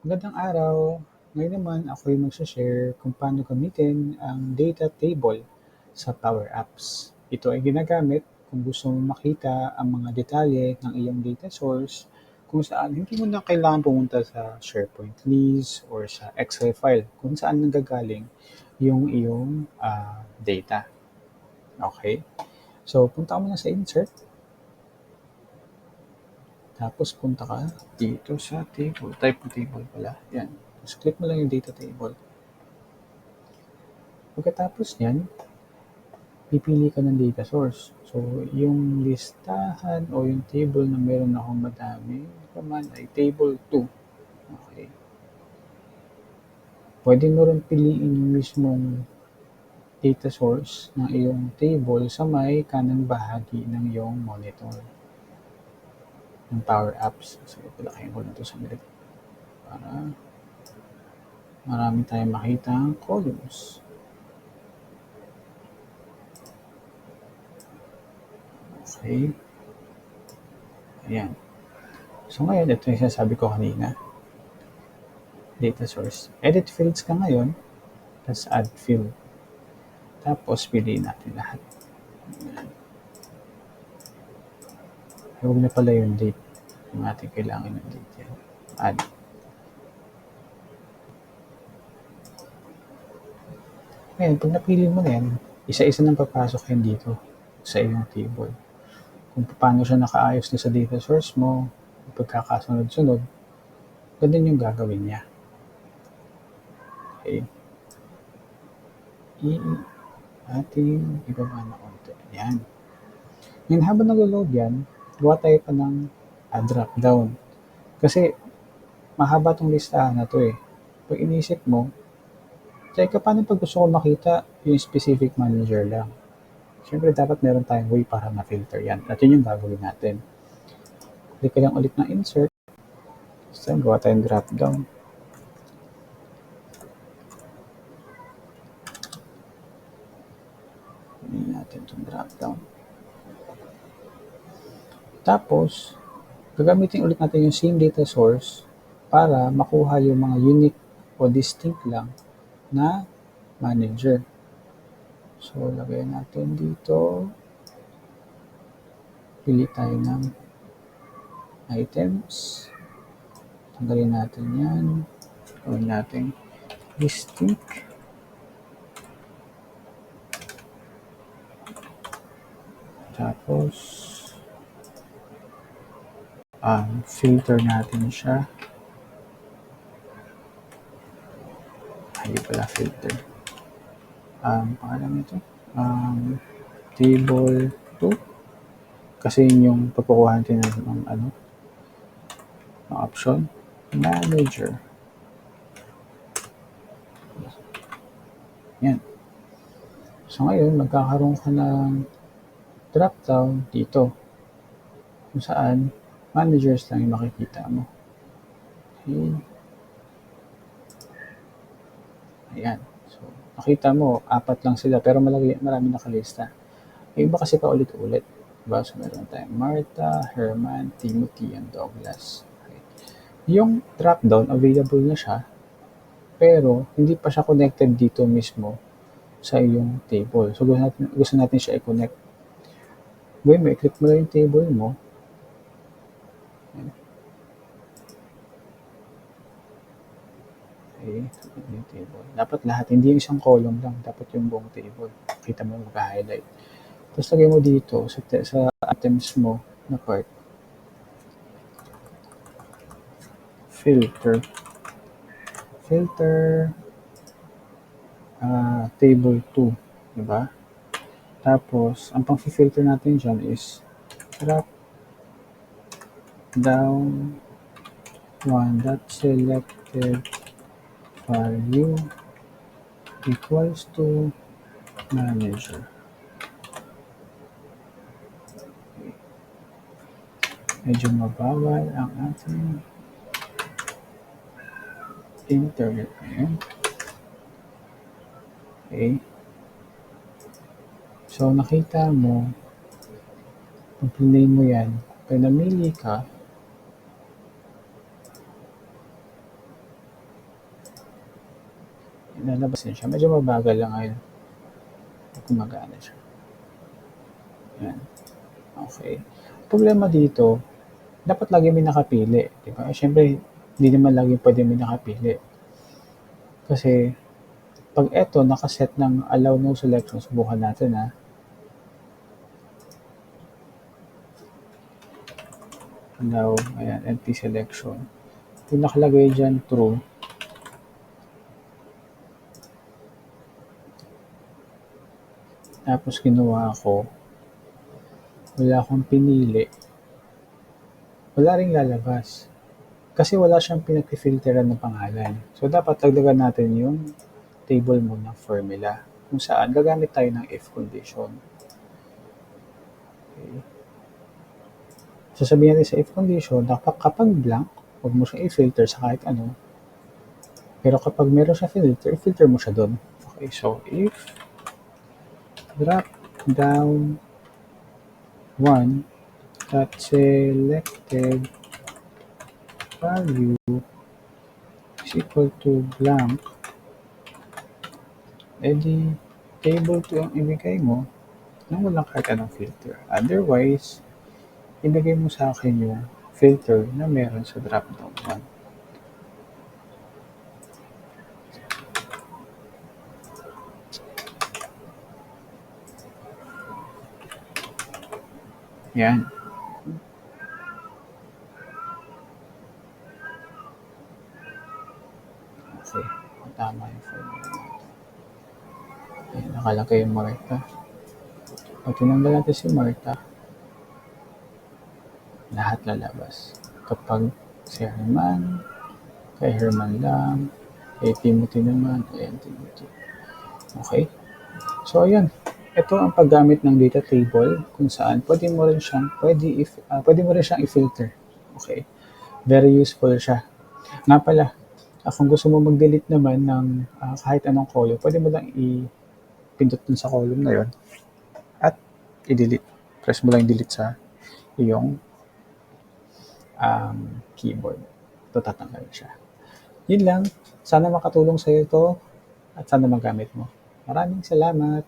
Magandang araw! Ngayon naman ako'y magse-share kung paano gamitin ang data table sa Power Apps. Ito ay ginagamit kung gusto mong makita ang mga detalye ng iyong data source kung saan hindi mo na kailangan pumunta sa SharePoint list or sa Excel file kung saan nanggagaling yung iyong data. Okay? So, punta ka muna sa Insert, tapos punta ka dito sa Table. Type mo Table pala. Yan. Tapos click mo lang yung Data Table. Pagkatapos niyan, pipili ka ng data source. So, yung listahan o yung table na meron akong madami naman ay table 2. Okay. Pwede mo rin piliin yung mismong data source ng iyong table sa may kanang bahagi ng iyong monitor ng Power Apps. So, palakihin ko na ito sa milit para marami tayong makita ang columns. Okay. Ayan. So, ngayon, ito yung sinasabi ko kanina. Data source. Edit fields ka ngayon, tapos add field. Tapos, piliin natin lahat. Huwag na pala yung date. Yung ating kailangan ng date yan. Add. Ngayon, pag napili mo na yan, isa-isa nang papasok yan dito sa iyong table. Kung paano siya nakaayos na sa data source mo, pagkakasunod-sunod, ganun yung gagawin niya. Okay. Ating ibaba na konti. Yan. Ngayon, habang nag-load yan, gawa tayo pa ng drop down. Kasi, mahaba tong listahan na to eh. Pag inisip mo, teka, paano pag gusto ko makita yung specific manager lang? Siyempre, dapat meron tayong way para ma-filter yan. At yun yung gagawin natin. Click ka lang ulit ng insert. So, gawa tayong drop down. Hindi natin itong drop down. Tapos, gagamitin ulit natin yung same data source para makuha yung mga unique o distinct lang na manager. So, lagay natin dito. Pili tayo ng items. Tanggalin natin yan. Gawin natin distinct. Tapos, filter natin siya. Hindi pala filter. Pangalan nito. Table 2. Kasi yun yung pagkukuha natin ng option. Manager. Yan. So ngayon, magkakaroon ka ng drop down dito. Kung saan, managers lang yung makikita mo. Okay. Ayan. So, nakita mo, 4 lang sila, pero marami nakalista. Yung iba kasi paulit-ulit. Diba? So, meron tayong Martha, Herman, Timothy, and Douglas. Okay. Yung drop-down, available na siya, pero hindi pa siya connected dito mismo sa iyong table. So, gusto natin siya i-connect. Gawin mo, i-click mo lang yung table mo. Okay, yung table. Dapat lahat, hindi yung isang column lang. Dapat yung buong table. Kita mo, mag-highlight. Tapos lagay mo dito sa items mo na part. Filter. Filter. Table 2. Diba? Tapos, ang pang-filter natin dyan is drop down one dot selected value equals to manager. Okay. Medyo mabawal ang ating internet ngayon. Okay. So, nakita mo, pag pinay mo yan, pag namili ka, lalabas din siya. Medyo mabagal lang ngayon. Gumagana siya. Yan. Okay. Problema dito, dapat lagi may nakapili. Diba? Siyempre, hindi naman lagi pwede may nakapili. Kasi, pag eto, nakaset ng allow no selection, subukan natin ha. Allow, ayan, empty selection. Kung nakalagay dyan true, tapos ginawa ko, wala akong pinili, wala ring lalabas. Kasi wala siyang pinag-filteran ng pangalan. So, dapat dagdagan natin yung table mo ng formula kung saan gagamit tayo ng if condition. Okay. So, sabihin natin sa if condition, kapag blank, huwag mo siya i-filter sa kahit ano. Pero kapag meron siya filter, i-filter mo siya doon. Okay, so if drop down 1 that selected value is equal to blank, edi table 2 ang ibigay mo nang walang kahit anong filter. Otherwise, ibigay mo sa akin yung filter na meron sa drop down 1. Yan. Okay. Tama yung formula natin. Ayan, nakalagay yung Martha. Pag tinanggal natin si Martha, lahat lalabas. Kapag si Herman, kay Herman lang, kay Timothy naman, ayan, Timothy. Okay? So, ayan. Ito ang paggamit ng data table kung saan pwede mo rin siyang i-filter. Okay? Very useful siya. Nga pala, kung gusto mo mag-delete naman ng kahit anong column, pwede mo lang i-pindot dun sa column na yon at i-delete. Press mo lang delete sa iyong keyboard. Ito, tatanggal siya. Yun lang. Sana makatulong sa'yo ito at sana magamit mo. Maraming salamat.